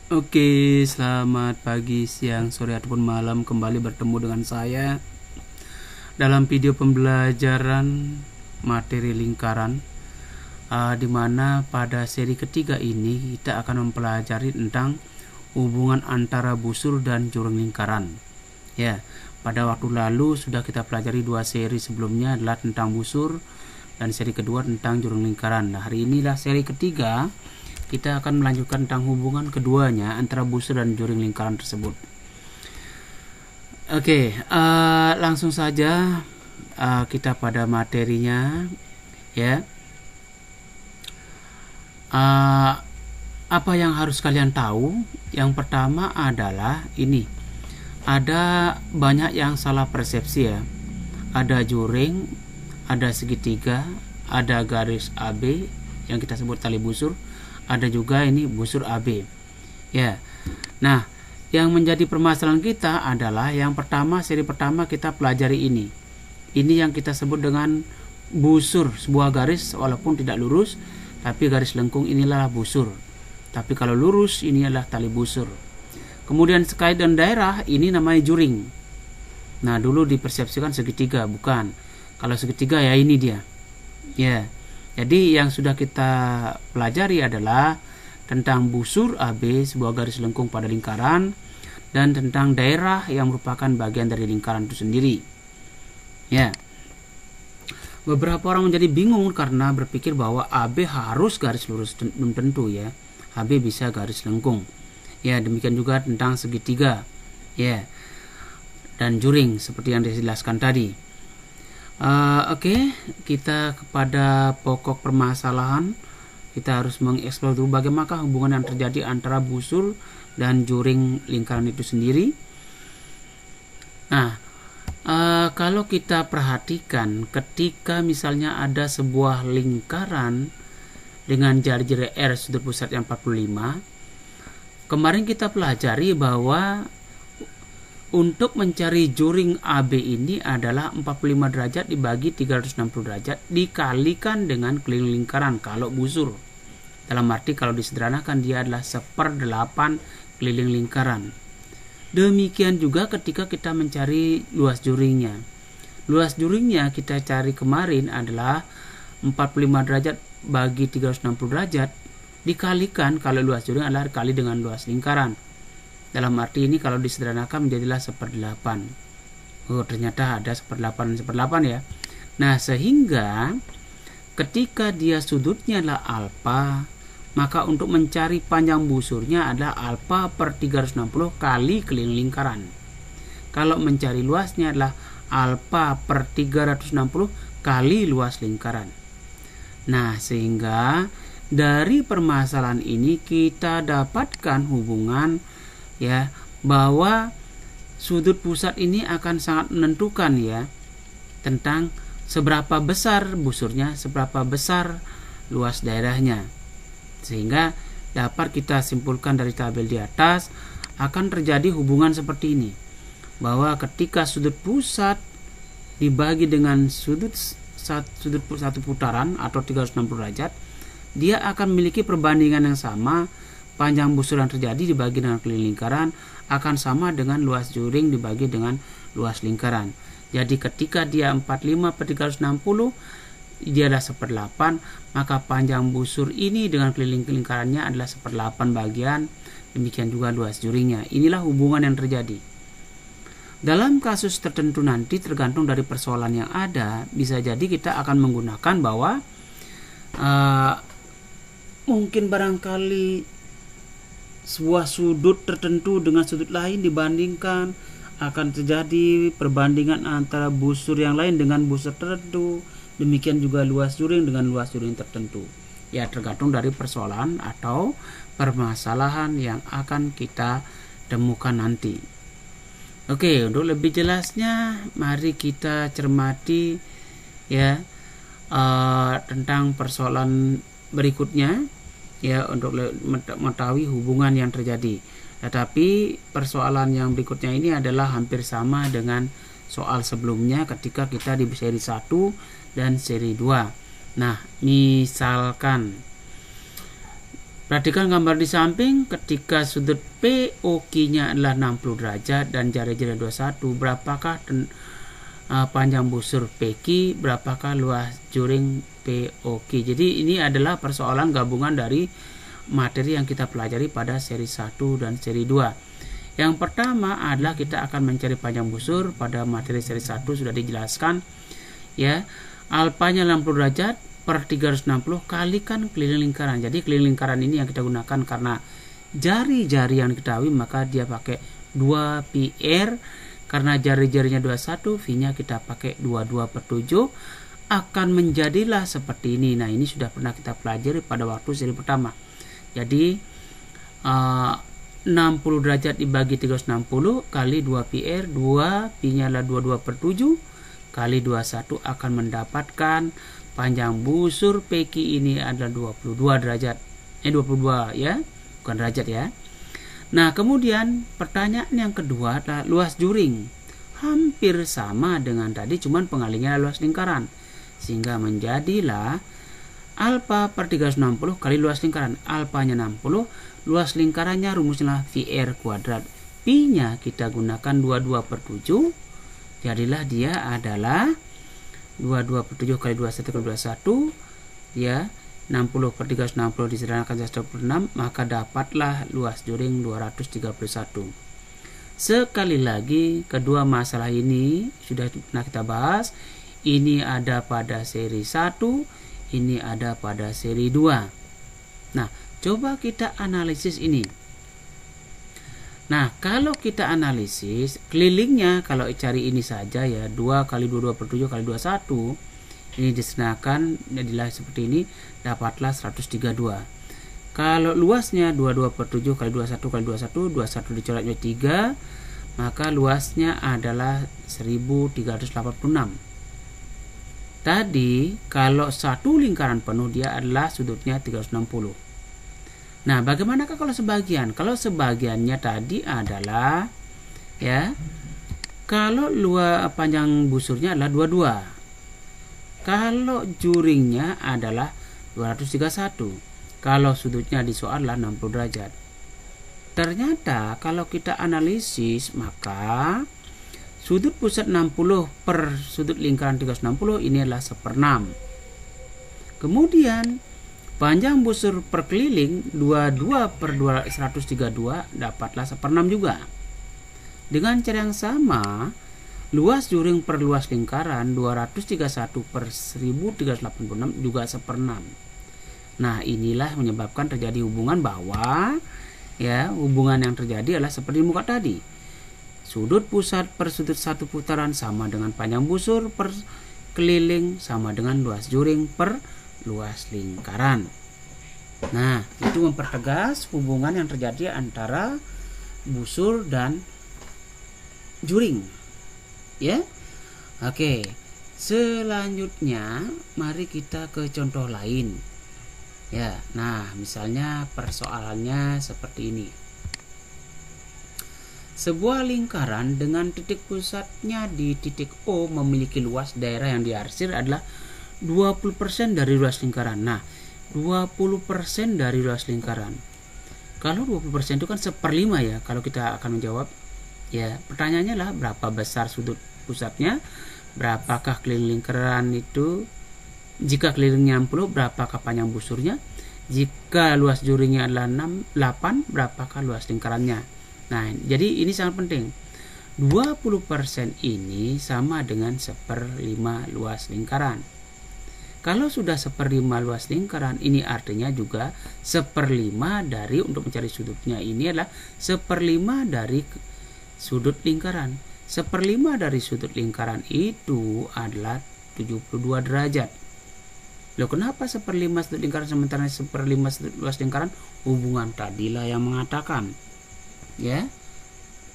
Oke, selamat pagi, siang, sore, ataupun malam. Kembali bertemu dengan saya dalam video pembelajaran materi lingkaran, di mana pada seri ketiga ini kita akan mempelajari tentang hubungan antara busur dan juring lingkaran. Ya, pada waktu lalu sudah kita pelajari dua seri sebelumnya adalah tentang busur dan seri kedua tentang juring lingkaran. Nah, hari inilah seri ketiga. Kita akan melanjutkan tentang hubungan keduanya antara busur dan juring lingkaran tersebut. Oke, langsung saja kita pada materinya, ya. Apa yang harus kalian tahu? Yang pertama adalah ini. Ada banyak yang salah persepsi, ya. Ada juring, ada segitiga, ada garis AB yang kita sebut tali busur. Ada juga ini busur AB, ya. Nah, yang menjadi permasalahan kita adalah yang pertama, seri pertama kita pelajari ini yang kita sebut dengan busur, sebuah garis walaupun tidak lurus, tapi garis lengkung inilah busur. Tapi kalau lurus ini adalah tali busur. Kemudian sekait dan daerah ini namanya juring. Nah, dulu dipersepsikan segitiga, bukan. Kalau segitiga ya ini dia, ya. Jadi yang sudah kita pelajari adalah tentang busur AB, sebuah garis lengkung pada lingkaran, dan tentang daerah yang merupakan bagian dari lingkaran itu sendiri. Ya. Beberapa orang menjadi bingung karena berpikir bahwa AB harus garis lurus, belum tentu, ya. AB bisa garis lengkung. Ya, demikian juga tentang segitiga, ya. Dan juring seperti yang dijelaskan tadi. Oke, kita kepada pokok permasalahan. Kita harus mengeksplor dulu bagaimana hubungan yang terjadi antara busur dan juring lingkaran itu sendiri. Nah, kalau kita perhatikan ketika misalnya ada sebuah lingkaran dengan jari-jari R sudut pusat yang 45, kemarin kita pelajari bahwa untuk mencari juring AB ini adalah 45 derajat dibagi 360 derajat dikalikan dengan keliling lingkaran kalau busur. Dalam arti kalau disederhanakan dia adalah 1/8 keliling lingkaran. Demikian juga ketika kita mencari luas juringnya. Luas juringnya kita cari kemarin adalah 45 derajat bagi 360 derajat dikalikan kalau luas juring adalah dikali dengan luas lingkaran. Dalam arti ini kalau disederhanakan menjadilah 1/8. Oh, ternyata ada 1/8 dan 1/8, ya. Nah, sehingga ketika dia sudutnya adalah alfa, maka untuk mencari panjang busurnya adalah alfa per 360 kali keliling lingkaran. Kalau mencari luasnya adalah alfa per 360 kali luas lingkaran. Nah, sehingga dari permasalahan ini kita dapatkan hubungan, ya, bahwa sudut pusat ini akan sangat menentukan, ya, tentang seberapa besar busurnya, seberapa besar luas daerahnya. Sehingga dapat kita simpulkan dari tabel di atas akan terjadi hubungan seperti ini, bahwa ketika sudut pusat dibagi dengan sudut satu putaran atau 360 derajat, dia akan memiliki perbandingan yang sama. Panjang busur yang terjadi dibagi dengan keliling lingkaran akan sama dengan luas juring dibagi dengan luas lingkaran. Jadi ketika dia 45 per 360 dia adalah 1/8, maka panjang busur ini dengan keliling lingkarannya adalah 1/8 bagian, demikian juga luas juringnya. Inilah hubungan yang terjadi. Dalam kasus tertentu nanti tergantung dari persoalan yang ada, bisa jadi kita akan menggunakan bahwa mungkin barangkali sebuah sudut tertentu dengan sudut lain dibandingkan, akan terjadi perbandingan antara busur yang lain dengan busur tertentu, demikian juga luas juring dengan luas juring tertentu. Ya, tergantung dari persoalan atau permasalahan yang akan kita temukan nanti. Oke, untuk lebih jelasnya mari kita cermati, ya, tentang persoalan berikutnya, ya, untuk mengetahui hubungan yang terjadi. Tetapi persoalan yang berikutnya ini adalah hampir sama dengan soal sebelumnya ketika kita di seri 1 dan seri 2. Nah, misalkan Perhatikan gambar di samping, ketika sudut POQ-nya adalah 60 derajat dan jari-jari 21, berapakah panjang busur PQ, berapakah luas juring POQ. Jadi ini adalah persoalan gabungan dari materi yang kita pelajari pada seri 1 dan seri 2. Yang pertama adalah kita akan mencari panjang busur. Pada materi seri 1 sudah dijelaskan ya, alfanya 60 derajat per 360 kalikan keliling lingkaran. Jadi keliling lingkaran ini yang kita gunakan karena jari-jari yang diketahui, maka dia pakai 2 PR. Karena jari-jarinya 21, V-nya kita pakai 22 per 7, akan menjadilah seperti ini. Nah, ini sudah pernah kita pelajari pada waktu seri pertama. Jadi 60 derajat dibagi 360 kali 2 PR, 2 P-nya adalah 22 per 7 kali 21 akan mendapatkan panjang busur PQ ini adalah 22 derajat. 22 ya, bukan derajat ya. Nah, kemudian pertanyaan yang kedua adalah luas juring. Hampir sama dengan tadi, cuman pengalinya luas lingkaran. Sehingga menjadilah alfa per 360 kali luas lingkaran. Alfanya 60, luas lingkarannya rumusnya VR kuadrat. Pi-nya kita gunakan 22 per 7. Jadilah dia adalah 22 per 7 kali 21 kali 21 ya, 60 per 360 disederhanakan 126, maka dapatlah luas juring 231. Sekali lagi, kedua masalah ini sudah pernah kita bahas. Ini ada pada seri 1, ini ada pada seri 2. Nah, coba kita analisis ini. Nah, kalau kita analisis kelilingnya, kalau cari ini saja ya, 2 kali 22 per 7 kali 21, ini disediakan jadilah seperti ini, dapatlah 132. Kalau luasnya 22 per 7 kali 21 kali 21, 21 dicoret menjadi 3, maka luasnya adalah 1386. Tadi kalau satu lingkaran penuh dia adalah sudutnya 360. Nah, bagaimanakah kalau sebagian? Kalau sebagiannya tadi adalah ya, kalau luas panjang busurnya adalah 22. Kalau juringnya adalah 231. Kalau sudutnya di soal adalah 60 derajat. Ternyata kalau kita analisis, maka sudut pusat 60 per sudut lingkaran 360 ini adalah 1/6. Kemudian panjang busur per keliling 22 per 132 dapatlah 1/6 juga. Dengan cara yang sama, luas juring per luas lingkaran 231 per 1386 juga 1/6. Nah, inilah menyebabkan terjadi hubungan bahwa ya, hubungan yang terjadi adalah seperti muka tadi. Sudut pusat per sudut satu putaran sama dengan panjang busur per keliling sama dengan luas juring per luas lingkaran. Nah, itu mempertegas hubungan yang terjadi antara busur dan juring. Ya. Oke. Selanjutnya mari kita ke contoh lain. Ya. Nah, misalnya persoalannya seperti ini. Sebuah lingkaran dengan titik pusatnya di titik O memiliki luas daerah yang diarsir adalah 20% dari luas lingkaran. Nah, 20% dari luas lingkaran. Kalau 20% itu kan 1/5 ya, kalau kita akan menjawab. Ya, pertanyaannya lah berapa besar sudut pusatnya, berapakah keliling lingkaran itu, jika kelilingnya 60, berapakah panjang busurnya, jika luas juringnya adalah 8, berapakah luas lingkarannya. Nah, jadi ini sangat penting. 20% ini sama dengan 1/5 luas lingkaran. Kalau sudah 1/5 luas lingkaran, ini artinya juga 1/5 dari, untuk mencari sudutnya ini adalah 1/5 dari sudut lingkaran. 1/5 dari sudut lingkaran itu adalah 72 derajat. Loh, kenapa 1/5 sudut lingkaran sementara 1/5 sudut luas lingkaran? Hubungan tadilah yang mengatakan. Ya,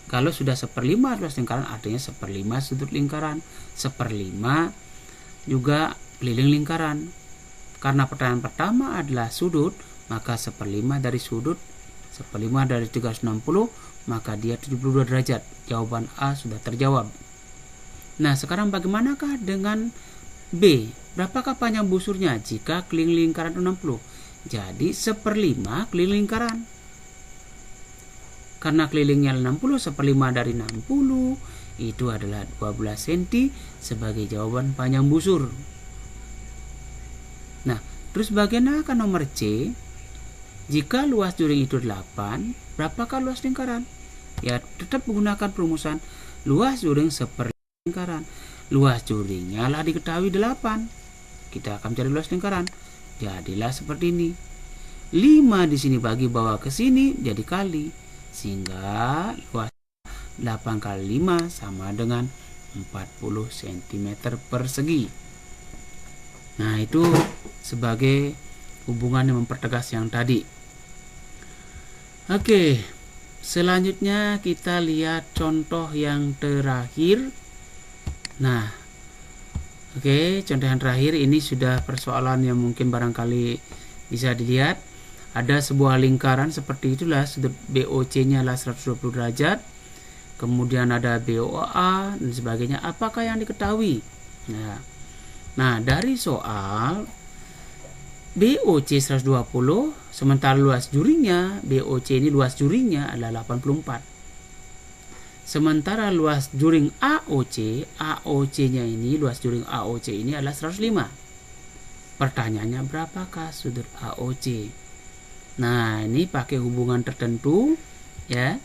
kalau sudah 1/5 luas lingkaran artinya 1/5 sudut lingkaran, 1/5 juga keliling lingkaran. Karena pertanyaan pertama adalah sudut, maka 1/5 dari sudut, 1/5 dari 360, maka dia 72 derajat. Jawaban A sudah terjawab. Nah, sekarang bagaimanakah dengan B? Berapakah panjang busurnya jika keliling lingkaran 60? jadi 1/5 keliling lingkaran. Karena kelilingnya 60, 1/5 dari 60 itu adalah 12 cm sebagai jawaban panjang busur. Nah, terus bagaimana nomor C? Jika luas juring itu 8, berapakah luas lingkaran? Ya, tetap menggunakan perumusan luas juring 1/5 lingkaran. Luas juringnya lah diketahui 8. Kita akan cari luas lingkaran. Jadilah seperti ini. 5 di sini bagi bawah ke sini jadi kali. Sehingga luas 8 kali 5 sama dengan 40 cm persegi. Nah, itu sebagai hubungan yang mempertegas yang tadi. Oke, selanjutnya kita lihat contoh yang terakhir. Nah, oke, contoh yang terakhir ini sudah persoalan yang mungkin barangkali bisa dilihat. Ada sebuah lingkaran seperti itulah, sudut BOC-nya adalah 120 derajat. Kemudian ada BOA dan sebagainya. Apakah yang diketahui? Nah, dari soal BOC 120, sementara luas juringnya, BOC ini luas juringnya adalah 84. Sementara luas juring AOC, AOC-nya ini, luas juring AOC ini adalah 105. Pertanyaannya, berapakah sudut AOC? Nah, ini pakai hubungan tertentu, ya.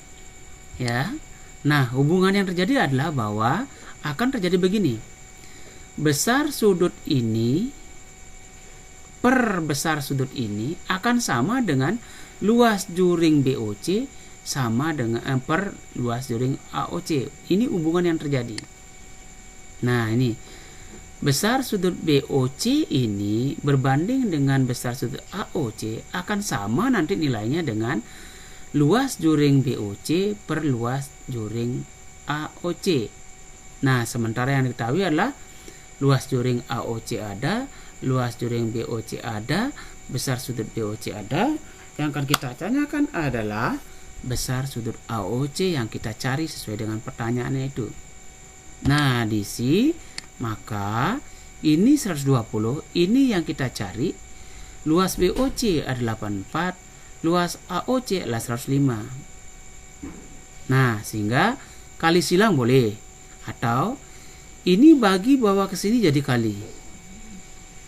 Nah, hubungan yang terjadi adalah bahwa akan terjadi begini. Besar sudut ini per besar sudut ini akan sama dengan luas juring BOC sama dengan per luas juring AOC. Ini hubungan yang terjadi. Nah, ini besar sudut BOC ini berbanding dengan besar sudut AOC akan sama nanti nilainya dengan luas juring BOC per luas juring AOC. Nah, sementara yang diketahui adalah luas juring AOC ada, luas juring BOC ada, besar sudut BOC ada. Yang akan kita tanyakan adalah besar sudut AOC yang kita cari sesuai dengan pertanyaannya itu. Nah, di sini maka ini 120, ini yang kita cari. Luas BOC adalah 84, luas AOC adalah 105. Nah, sehingga kali silang boleh, atau ini bagi bawah ke sini jadi kali.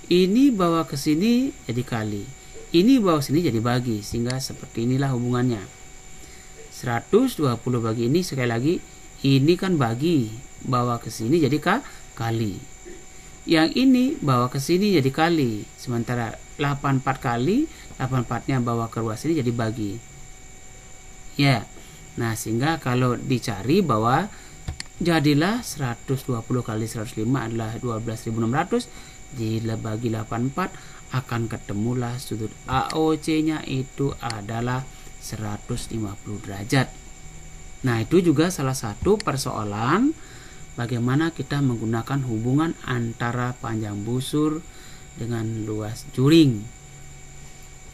Ini bawa ke sini jadi kali. Ini bawa sini jadi bagi, sehingga seperti inilah hubungannya. 120 bagi ini, sekali lagi ini kan bagi, bawa ke sini jadi kali. Yang ini bawa ke sini jadi kali. Sementara 84 kali, 84-nya bawa ke luas sini jadi bagi. Ya. Nah, sehingga kalau dicari bahwa jadilah 120 kali 105 adalah 12.600, dibagi 84 akan ketemulah sudut AOC-nya itu adalah 150 derajat. Nah, itu juga salah satu persoalan bagaimana kita menggunakan hubungan antara panjang busur dengan luas juring.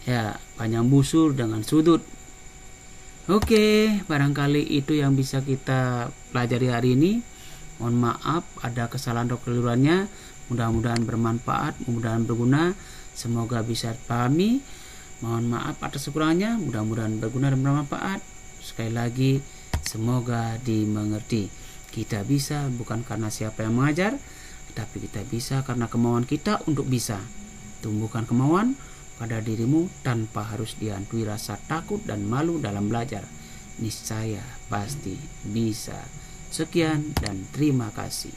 Ya, panjang busur dengan sudut. Oke, barangkali itu yang bisa kita pelajari hari ini. Mohon maaf ada kesalahan atau kekeliruannya. Mudah-mudahan bermanfaat, mudah-mudahan berguna. Semoga bisa dipahami. Mohon maaf atas kekurangannya, mudah-mudahan berguna dan bermanfaat. Sekali lagi, semoga dimengerti. Kita bisa bukan karena siapa yang mengajar, tapi kita bisa karena kemauan kita untuk bisa. Tumbuhkan kemauan pada dirimu tanpa harus dihantui rasa takut dan malu dalam belajar. Niscaya pasti bisa. Sekian dan terima kasih.